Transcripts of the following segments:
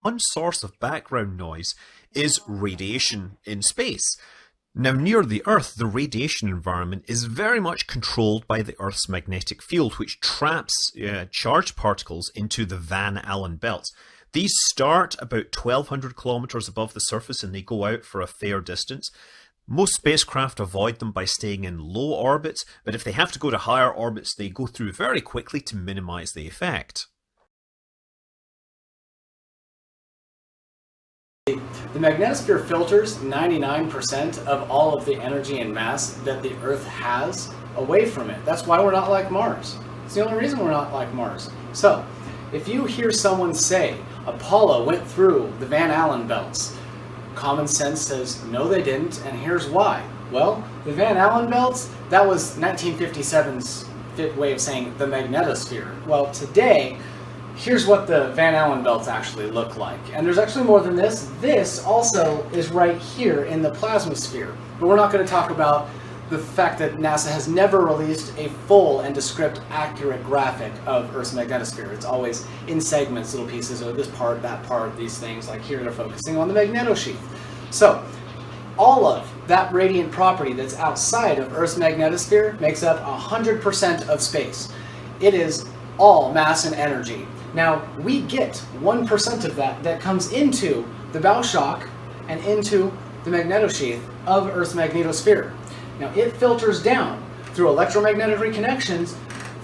one source of background noise is radiation in space. Now, near the Earth, the radiation environment is very much controlled by the Earth's magnetic field, which traps charged particles into the Van Allen belts. These start about 1,200 kilometers above the surface and they go out for a fair distance. Most spacecraft avoid them by staying in low orbits, but if they have to go to higher orbits, they go through very quickly to minimize the effect. The magnetosphere filters 99% of all of the energy and mass that the Earth has away from it. That's why we're not like Mars. It's the only reason we're not like Mars. So, if you hear someone say Apollo went through the Van Allen belts, common sense says no they didn't, and here's why. Well, the Van Allen belts, that was 1957's way of saying the magnetosphere. Well, today, here's what the Van Allen belts actually look like. And there's actually more than this. This also is right here in the plasmasphere. But we're not going to talk about the fact that NASA has never released a full and descript accurate graphic of Earth's magnetosphere. It's always in segments, little pieces, or this part, that part, these things. Like here they're focusing on the magnetosheath. So all of that radiant property that's outside of Earth's magnetosphere makes up 100% of space. It is all mass and energy. Now, we get 1% of that comes into the bow shock and into the magnetosheath of Earth's magnetosphere. Now, it filters down through electromagnetic reconnections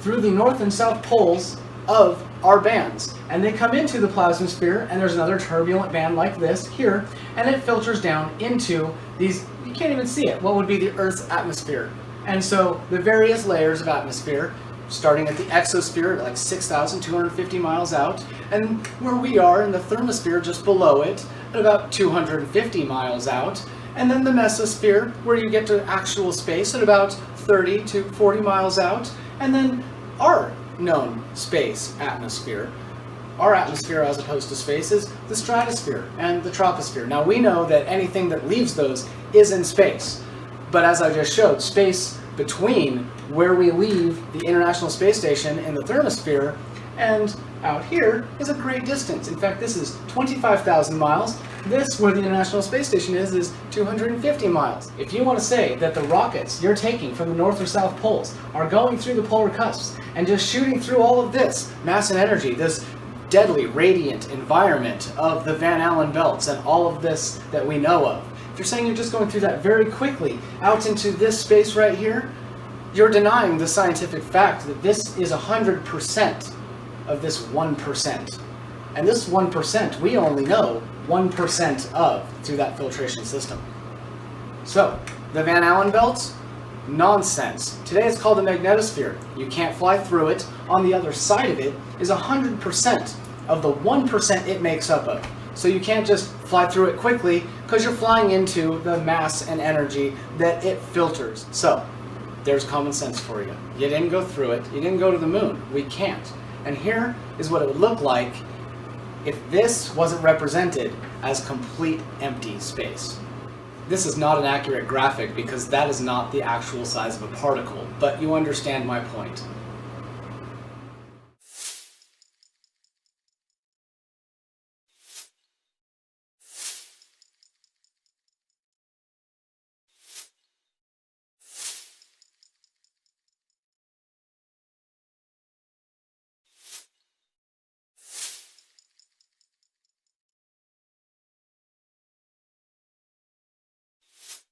through the north and south poles of our bands. And they come into the plasmasphere, and there's another turbulent band like this here, and it filters down into these, you can't even see it, what would be the Earth's atmosphere. And so the various layers of atmosphere, starting at the exosphere at like 6,250 miles out, and where we are in the thermosphere just below it at about 250 miles out, and then the mesosphere where you get to actual space at about 30 to 40 miles out, and then our known space atmosphere. Our atmosphere, as opposed to space, is the stratosphere and the troposphere. Now, we know that anything that leaves those is in space, but as I just showed, space between where we leave the International Space Station in the thermosphere and out here is a great distance. In fact, this is 25,000 miles. This, where the International Space Station is 250 miles. If you want to say that the rockets you're taking from the north or south poles are going through the polar cusps and just shooting through all of this mass and energy, this deadly radiant environment of the Van Allen belts and all of this that we know of, if you're saying you're just going through that very quickly out into this space right here, you're denying the scientific fact that this is 100% of this 1%. And this 1% we only know 1% of through that filtration system. So, the Van Allen belts? Nonsense. Today it's called the magnetosphere. You can't fly through it. On the other side of it is 100% of the 1% it makes up of. So you can't just fly through it quickly because you're flying into the mass and energy that it filters. So, there's common sense for you. You didn't go through it. You didn't go to the moon. We can't. And here is what it would look like if this wasn't represented as complete empty space. This is not an accurate graphic because that is not the actual size of a particle, but you understand my point.